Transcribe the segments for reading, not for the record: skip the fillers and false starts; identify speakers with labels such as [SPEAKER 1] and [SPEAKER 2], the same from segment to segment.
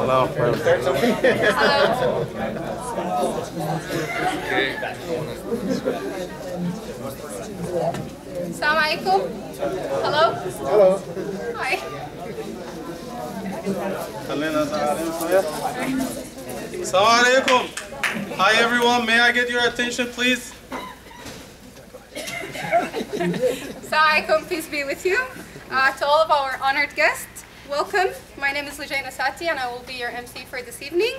[SPEAKER 1] Hello.
[SPEAKER 2] Assalamu alaikum. Hello.
[SPEAKER 1] Hello.
[SPEAKER 2] Hi.
[SPEAKER 1] Assalamu alaikum. Hi everyone. May I get your attention, please?
[SPEAKER 2] Assalamu alaikum. Peace be with you. To all of our honored guests, welcome. My name is Lujaina Sati and I will be your MC for this evening.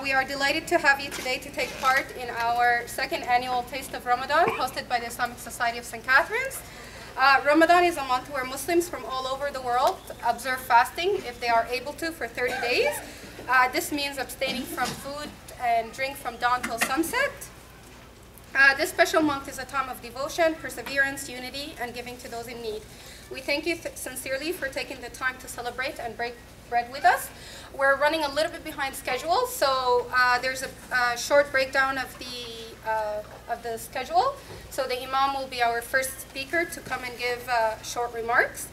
[SPEAKER 2] We are delighted to have you today to take part in our second annual Taste of Ramadan hosted by the Islamic Society of St. Catherine's. Ramadan is a month where Muslims from all over the world observe fasting if they are able to for 30 days. This means abstaining from food and drink from dawn till sunset. This special month is a time of devotion, perseverance, unity, and giving to those in need. We thank you sincerely for taking the time to celebrate and break bread with us. We're running a little bit behind schedule, so there's a short breakdown of the schedule. So the Imam will be our first speaker to come and give short remarks.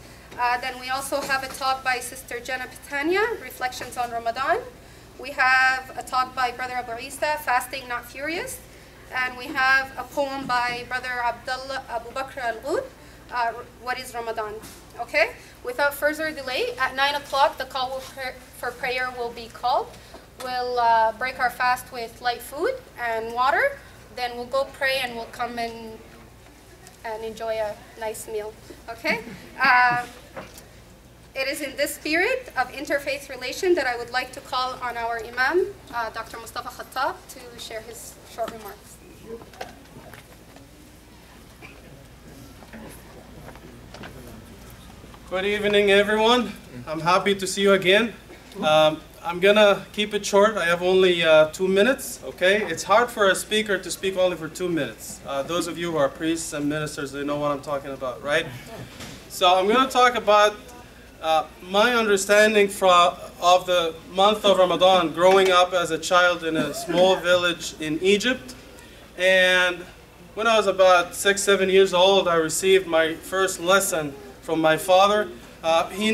[SPEAKER 2] Then we also have a talk by Sister Jenna Pitania, Reflections on Ramadan. We have a talk by Brother Abu Isa, Fasting Not Furious. And we have a poem by Brother Abdullah Abu Bakr al-Ghud, What is Ramadan? Okay? Without further delay, at 9 o'clock the call for prayer will be called. We'll break our fast with light food and water. Then we'll go pray and we'll come and enjoy a nice meal. Okay? It is in this spirit of interfaith relation that I would like to call on our Imam, Dr. Mustafa Khattab, to share his short remarks.
[SPEAKER 1] Good evening, everyone. I'm happy to see you again. I'm gonna keep it short. I have only 2 minutes, okay? It's hard for a speaker to speak only for 2 minutes. Those of you who are priests and ministers, they know what I'm talking about, right? So I'm gonna talk about my understanding of the month of Ramadan, growing up as a child in a small village in Egypt. And when I was about 6, 7 years old, I received my first lesson from my father. He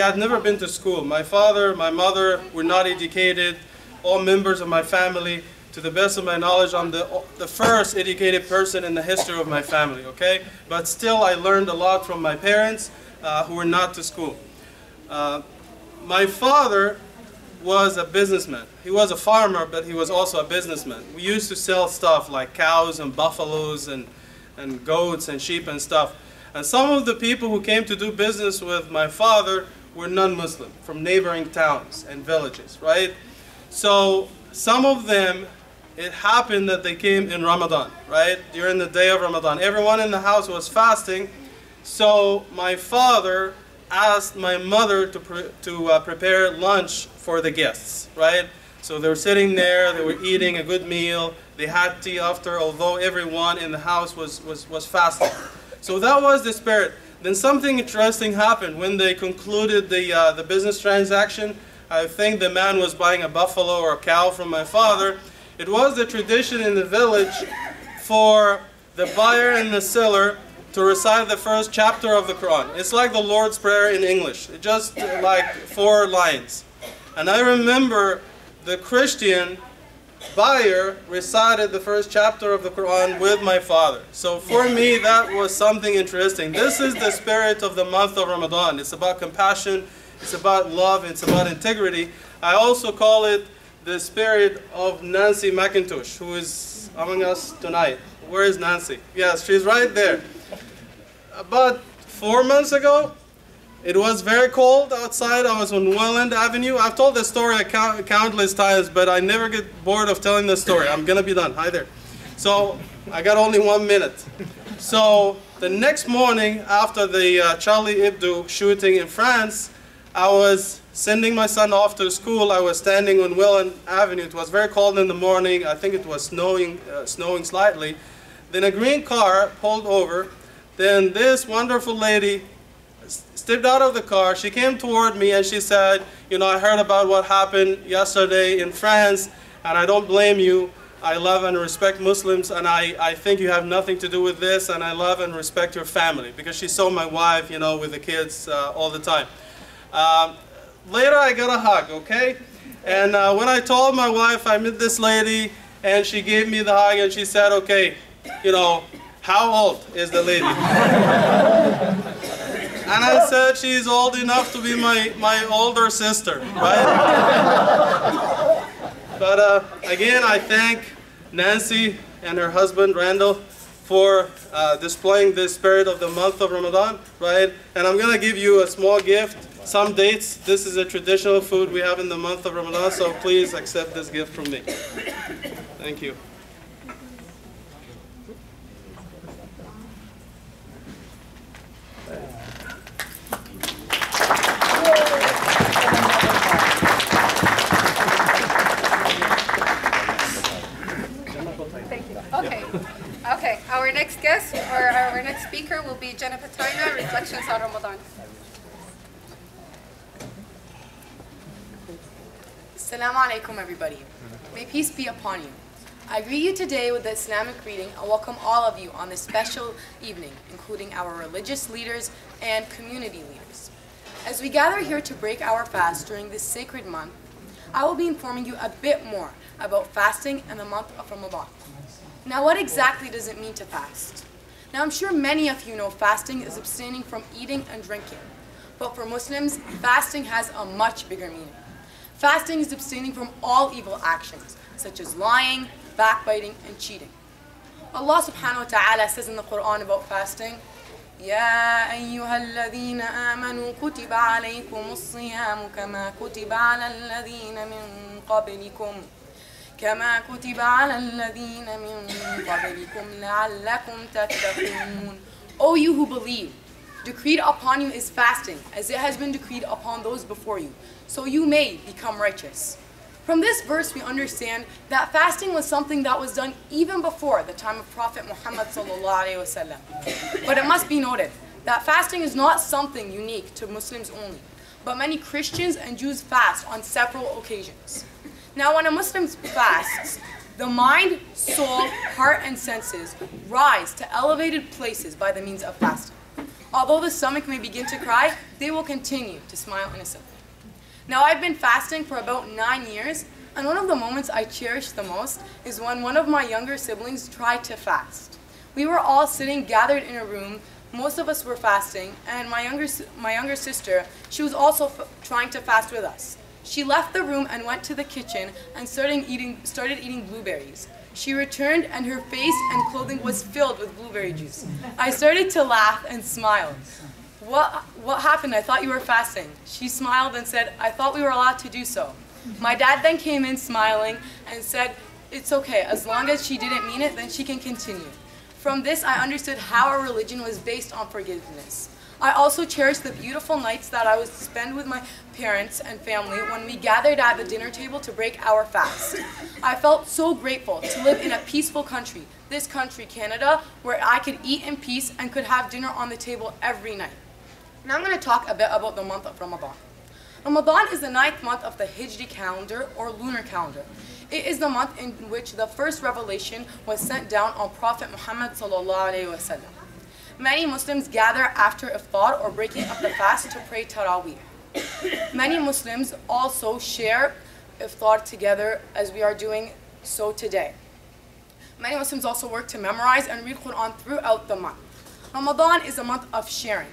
[SPEAKER 1] had never been to school. My father, my mother were not educated. All members of my family, to the best of my knowledge, I'm the first educated person in the history of my family, okay? But still, I learned a lot from my parents who were not to school. My father was a businessman. He was a farmer, but he was also a businessman. We used to sell stuff like cows and buffaloes and goats and sheep and stuff. And some of the people who came to do business with my father were non-Muslim from neighboring towns and villages, right? So some of them, it happened that they came in Ramadan, right? During the day of Ramadan. Everyone in the house was fasting. So my father asked my mother to prepare lunch for the guests, right? So they were sitting there, they were eating a good meal, they had tea after, although everyone in the house was fasting. So that was the spirit. Then something interesting happened when they concluded the business transaction. I think the man was buying a buffalo or a cow from my father. It was the tradition in the village for the buyer and the seller to recite the first chapter of the Quran. It's like the Lord's Prayer in English. It's just like 4 lines. And I remember the Christian buyer recited the first chapter of the Quran with my father. So for me, that was something interesting. This is the spirit of the month of Ramadan. It's about compassion, it's about love, it's about integrity. I also call it the spirit of Nancy McIntosh, who is among us tonight. Where is Nancy? Yes, she's right there. About 4 months ago, it was very cold outside. I was on Welland Avenue. I've told this story countless times, but I never get bored of telling this story. I'm gonna be done. Hi there. So I got only 1 minute. So the next morning, after the Charlie Hebdo shooting in France, I was sending my son off to school. I was standing on Welland Avenue. It was very cold in the morning. I think it was snowing slightly. Then a green car pulled over. Then this wonderful lady stepped out of the car. She came toward me and she said, you know, I heard about what happened yesterday in France, and I don't blame you. I love and respect Muslims, and I think you have nothing to do with this, and I love and respect your family, because she saw my wife, you know, with the kids all the time. Later I got a hug, okay? And when I told my wife I met this lady, and she gave me the hug, and she said, okay, you know, how old is the lady? And I said, she's old enough to be my older sister, right? But again, I thank Nancy and her husband, Randall, for displaying the spirit of the month of Ramadan, right? And I'm going to give you a small gift, some dates. This is a traditional food we have in the month of Ramadan, so please accept this gift from me. Thank you.
[SPEAKER 2] Okay. Our next guest or our next speaker will be Jenna Patarna, Reflections on Ramadan.
[SPEAKER 3] Assalamu alaikum, everybody. May peace be upon you. I greet you today with the Islamic greeting and welcome all of you on this special evening, including our religious leaders and community leaders. As we gather here to break our fast during this sacred month, I will be informing you a bit more about fasting and the month of Ramadan. Now, what exactly does it mean to fast? Now, I'm sure many of you know fasting is abstaining from eating and drinking. But for Muslims, fasting has a much bigger meaning. Fasting is abstaining from all evil actions, such as lying, backbiting, and cheating. Allah subhanahu wa ta'ala says in the Quran about fasting, يا أيها الذين آمنوا كتب عليكم الصيام كما كتب على الذين من قبلكم لعلكم تتقون. O you who believe, decreed upon you is fasting, as it has been decreed upon those before you, so you may become righteous. From this verse, we understand that fasting was something that was done even before the time of Prophet Muhammad ﷺ. But it must be noted that fasting is not something unique to Muslims only, but many Christians and Jews fast on several occasions. Now, when a Muslim fasts, the mind, soul, heart, and senses rise to elevated places by the means of fasting. Although the stomach may begin to cry, they will continue to smile innocently. Now, I've been fasting for about 9 years, and one of the moments I cherish the most is when one of my younger siblings tried to fast. We were all sitting gathered in a room. Most of us were fasting, and my younger sister, she was also trying to fast with us. She left the room and went to the kitchen and started eating blueberries. She returned and her face and clothing was filled with blueberry juice. I started to laugh and smile. What happened? I thought you were fasting. She smiled and said, I thought we were allowed to do so. My dad then came in smiling and said, it's okay, as long as she didn't mean it, then she can continue. From this, I understood how our religion was based on forgiveness. I also cherish the beautiful nights that I would spend with my parents and family when we gathered at the dinner table to break our fast. I felt so grateful to live in a peaceful country, this country, Canada, where I could eat in peace and could have dinner on the table every night. Now I'm going to talk a bit about the month of Ramadan. Ramadan is the 9th month of the Hijri calendar or lunar calendar. It is the month in which the first revelation was sent down on Prophet Muhammad ﷺ. Many Muslims gather after iftar or breaking up the fast to pray Taraweeh. Many Muslims also share iftar together as we are doing so today. Many Muslims also work to memorize and read Quran throughout the month. Ramadan is a month of sharing,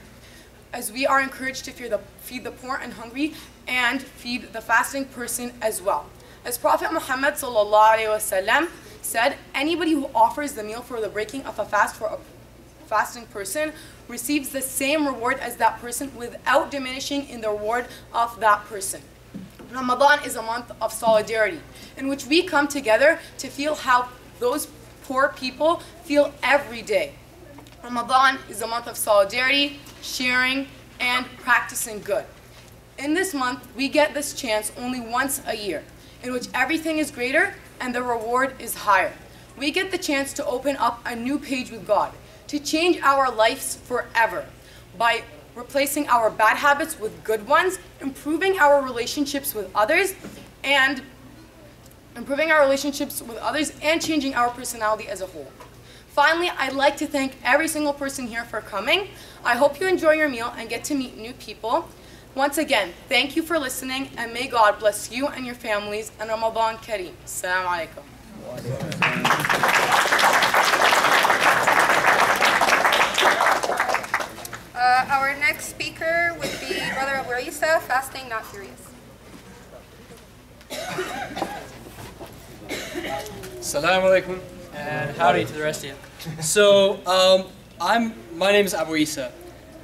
[SPEAKER 3] as we are encouraged to feed the poor and hungry and feed the fasting person as well. As Prophet Muhammad ﷺ said, anybody who offers the meal for the breaking of a fast for a fasting person receives the same reward as that person without diminishing in the reward of that person. Ramadan is a month of solidarity in which we come together to feel how those poor people feel every day. Ramadan is a month of solidarity, sharing, and practicing good. In this month, we get this chance only once a year, in which everything is greater and the reward is higher. We get the chance to open up a new page with God, to change our lives forever by replacing our bad habits with good ones, improving our relationships with others, and changing our personality as a whole. Finally, I'd like to thank every single person here for coming. I hope you enjoy your meal and get to meet new people. Once again, thank you for listening, and may God bless you and your families, and Ramadan Kareem. Assalamu alaikum.
[SPEAKER 2] Our next speaker would be Brother Abu Isa, Fasting Not Furious.
[SPEAKER 4] Assalamu alaikum, and howdy to the rest of you. So, my name is Abu Isa.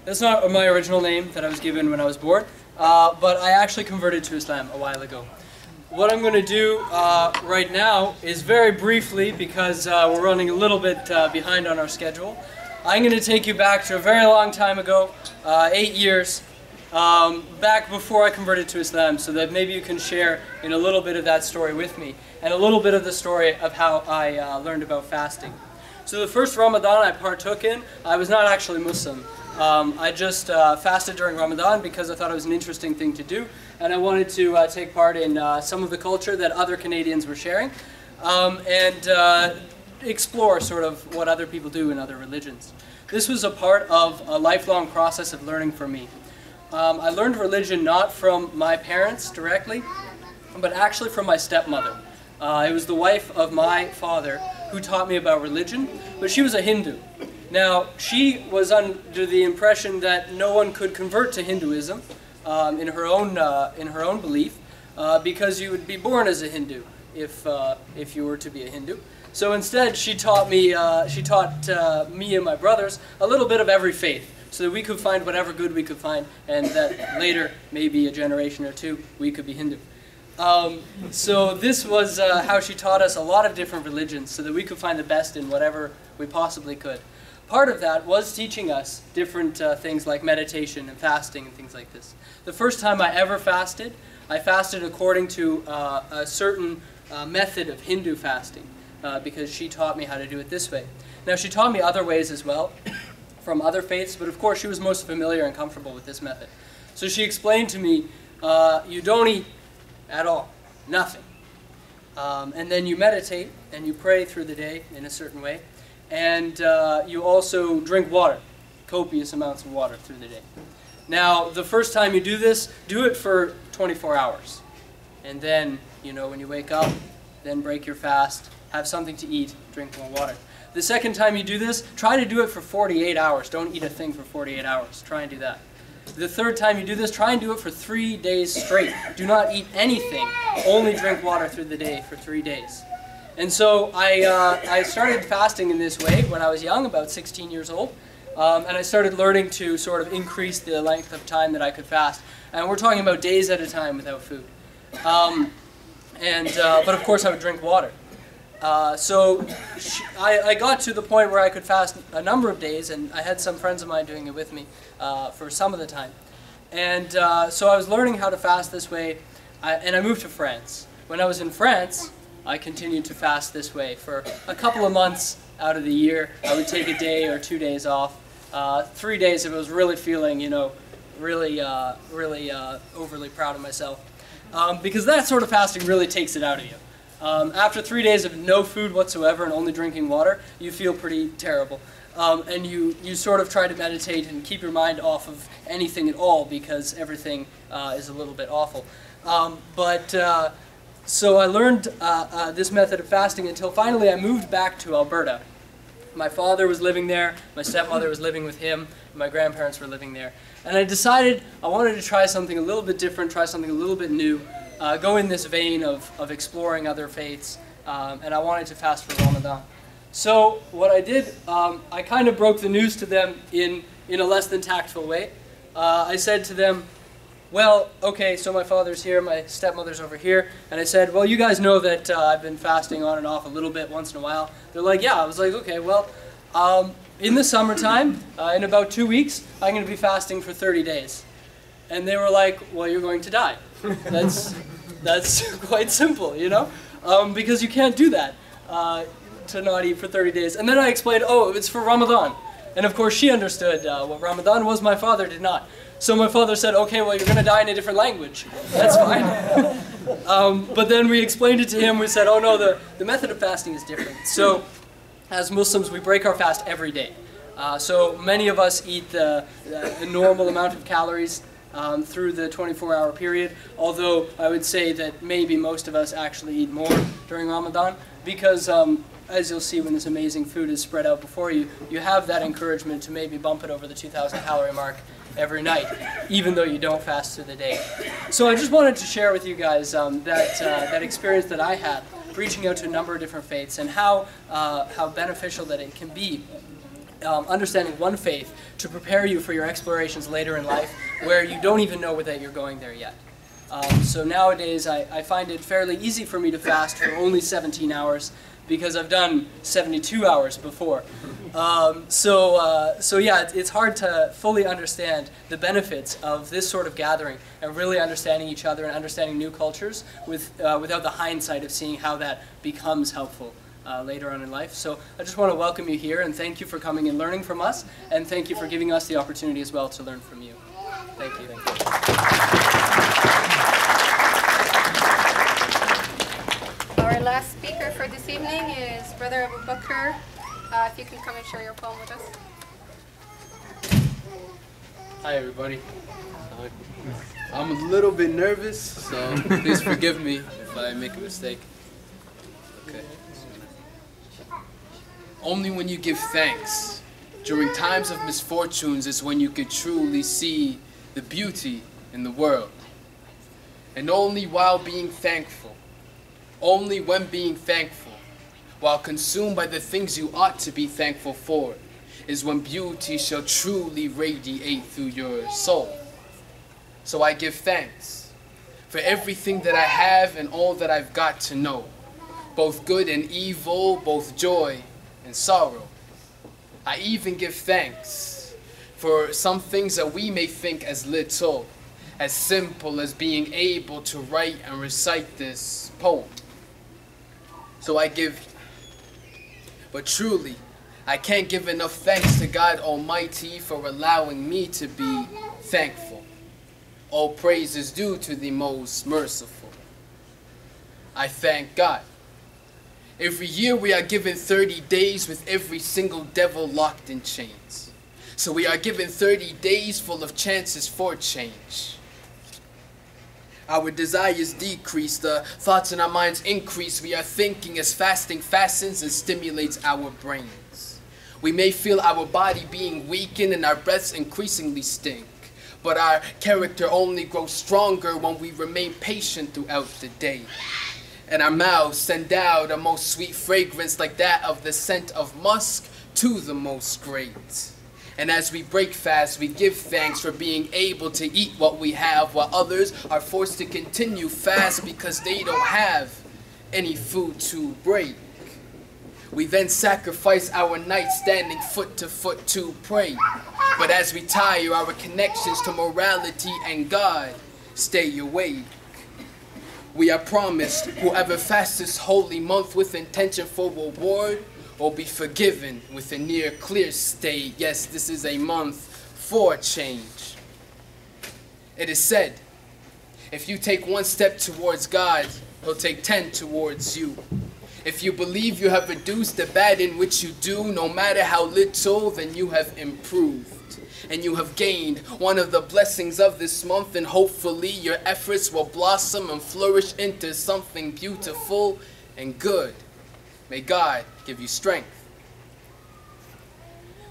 [SPEAKER 4] That's not my original name that I was given when I was born, but I actually converted to Islam a while ago. What I'm going to do right now is very briefly, because we're running a little bit behind on our schedule, I'm going to take you back to a very long time ago, 8 years, back before I converted to Islam, so that maybe you can share in a little bit of that story with me, and a little bit of the story of how I learned about fasting. So the first Ramadan I partook in, I was not actually Muslim. I just fasted during Ramadan because I thought it was an interesting thing to do, and I wanted to take part in some of the culture that other Canadians were sharing, and explore sort of what other people do in other religions. This was a part of a lifelong process of learning for me. I learned religion not from my parents directly, but actually from my stepmother. It was the wife of my father who taught me about religion, but she was a Hindu. Now, she was under the impression that no one could convert to Hinduism in her own belief, because you would be born as a Hindu if you were to be a Hindu. So instead, she taught me and my brothers a little bit of every faith, so that we could find whatever good we could find, and that later, maybe a generation or two, we could be Hindu. So this was how she taught us a lot of different religions, so that we could find the best in whatever we possibly could. Part of that was teaching us different things like meditation and fasting and things like this. The first time I ever fasted, I fasted according to a certain method of Hindu fasting, because she taught me how to do it this way. Now, she taught me other ways as well, from other faiths, but of course she was most familiar and comfortable with this method. So she explained to me, you don't eat at all, nothing. And then you meditate and you pray through the day in a certain way, and you also drink water, copious amounts of water through the day. Now, the first time you do this, do it for 24 hours. And then, when you wake up, then break your fast, have something to eat, drink more water. The second time you do this, try to do it for 48 hours. Don't eat a thing for 48 hours. Try and do that. The third time you do this, try and do it for 3 days straight. Do not eat anything. Only drink water through the day for 3 days. And so I started fasting in this way when I was young, about 16 years old. And I started learning to sort of increase the length of time that I could fast. And we're talking about days at a time without food. But of course I would drink water. So I got to the point where I could fast a number of days, and I had some friends of mine doing it with me for some of the time. And so I was learning how to fast this way, and I moved to France. When I was in France, I continued to fast this way for a couple of months out of the year. I would take a day or 2 days off. 3 days if I was really feeling, really overly proud of myself. Because that sort of fasting really takes it out of you. After 3 days of no food whatsoever and only drinking water, you feel pretty terrible. And you sort of try to meditate and keep your mind off of anything at all, because everything is a little bit awful. So I learned this method of fasting until finally I moved back to Alberta. My father was living there, my stepmother was living with him, and my grandparents were living there. And I decided I wanted to try something a little bit different, try something a little bit new, go in this vein of exploring other faiths, and I wanted to fast for Ramadan. So what I did, I kind of broke the news to them in a less than tactful way. I said to them, well, okay, so my father's here, my stepmother's over here, and I said, well, you guys know that I've been fasting on and off a little bit once in a while. They're like, yeah. I was like, okay, well, in the summertime, in about 2 weeks, I'm going to be fasting for 30 days. And they were like, well, you're going to die. That's quite simple, because you can't do that, to not eat for 30 days. And then I explained, oh, it's for Ramadan. And of course she understood what Ramadan was, my father did not. So my father said, okay, well, you're going to die in a different language. That's fine. But then we explained it to him. We said, oh no, the method of fasting is different. So as Muslims, we break our fast every day. So many of us eat the normal amount of calories through the 24-hour period, although I would say that maybe most of us actually eat more during Ramadan because as you'll see when this amazing food is spread out before you, you have that encouragement to maybe bump it over the 2,000 calorie mark every night, even though you don't fast through the day. So I just wanted to share with you guys that experience that I had reaching out to a number of different faiths and how beneficial that it can be. Understanding one faith to prepare you for your explorations later in life where you don't even know that you're going there yet. So nowadays I find it fairly easy for me to fast for only 17 hours because I've done 72 hours before. So yeah, it's hard to fully understand the benefits of this sort of gathering and really understanding each other and understanding new cultures without the hindsight of seeing how that becomes helpful later on in life. So I just want to welcome you here and thank you for coming and learning from us, and thank you for giving us the opportunity as well to learn from you. Thank you.
[SPEAKER 2] Our last speaker for this evening is Brother Abu Bakr. If you can come and share your poem with us.
[SPEAKER 5] Hi everybody. I'm a little bit nervous, so please forgive me if I make a mistake. Okay. Only when you give thanks during times of misfortunes is when you could truly see the beauty in the world. And only while being thankful, only when being thankful, while consumed by the things you ought to be thankful for, is when beauty shall truly radiate through your soul. So I give thanks for everything that I have and all that I've got to know, both good and evil, both joy and sorrow. I even give thanks for some things that we may think as little, as simple as being able to write and recite this poem. So I give, but truly, I can't give enough thanks to God Almighty for allowing me to be thankful. All praise is due to the most merciful. I thank God. Every year we are given 30 days with every single devil locked in chains. So we are given 30 days full of chances for change. Our desires decrease, the thoughts in our minds increase. We are thinking as fasting fastens and stimulates our brains. We may feel our body being weakened and our breaths increasingly stink. But our character only grows stronger when we remain patient throughout the day. And our mouths send out a most sweet fragrance like that of the scent of musk to the most great. And as we break fast, we give thanks for being able to eat what we have, while others are forced to continue fast because they don't have any food to break. We then sacrifice our night standing foot to foot to pray. But as we tire our connections to morality and God, stay awake. We are promised whoever fasts this holy month with intention for reward will be forgiven with a near clear state. Yes, this is a month for change. It is said, if you take one step towards God, He'll take 10 towards you. If you believe you have reduced the bad in which you do, no matter how little, then you have improved. And you have gained one of the blessings of this month, and hopefully your efforts will blossom and flourish into something beautiful and good. May God give you strength.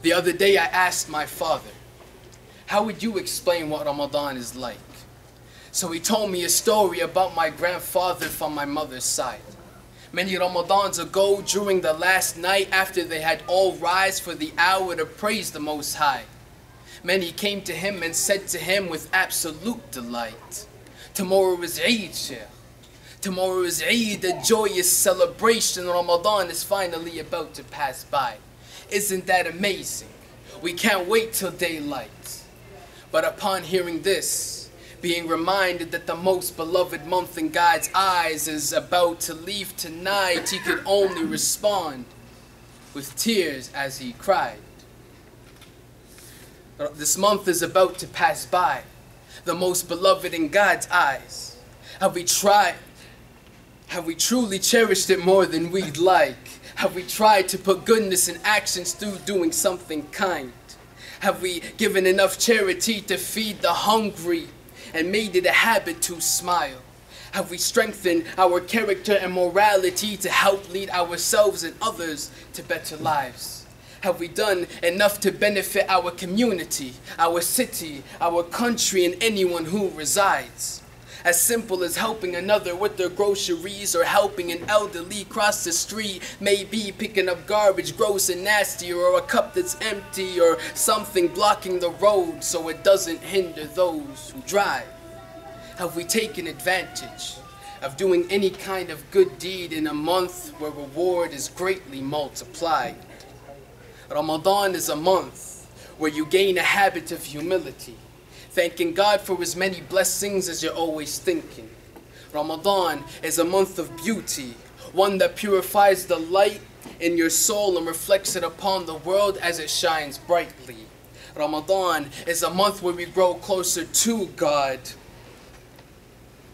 [SPEAKER 5] The other day I asked my father, how would you explain what Ramadan is like? So he told me a story about my grandfather from my mother's side. Many Ramadans ago, during the last night after they had all rise for the hour to praise the Most High, many came to him and said to him with absolute delight, tomorrow is Eid, Sheikh. Tomorrow is Eid, a joyous celebration. Ramadan is finally about to pass by. Isn't that amazing? We can't wait till daylight. But upon hearing this, being reminded that the most beloved month in God's eyes is about to leave tonight, he could only respond with tears as he cried. This month is about to pass by, the most beloved in God's eyes. Have we truly cherished it more than we'd like? Have we tried to put goodness in actions through doing something kind? Have we given enough charity to feed the hungry and made it a habit to smile? Have we strengthened our character and morality to help lead ourselves and others to better lives? Have we done enough to benefit our community, our city, our country, and anyone who resides? As simple as helping another with their groceries or helping an elderly cross the street, maybe picking up garbage gross and nasty, or a cup that's empty, or something blocking the road so it doesn't hinder those who drive. Have we taken advantage of doing any kind of good deed in a month where reward is greatly multiplied? Ramadan is a month where you gain a habit of humility, thanking God for as many blessings as you're always thinking. Ramadan is a month of beauty, one that purifies the light in your soul and reflects it upon the world as it shines brightly. Ramadan is a month where we grow closer to God.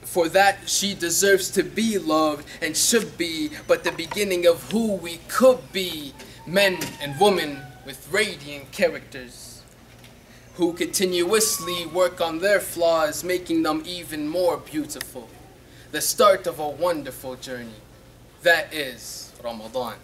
[SPEAKER 5] For that she deserves to be loved and should be, but the beginning of who we could be, men and women with radiant characters, who continuously work on their flaws, making them even more beautiful. The start of a wonderful journey. That is Ramadan.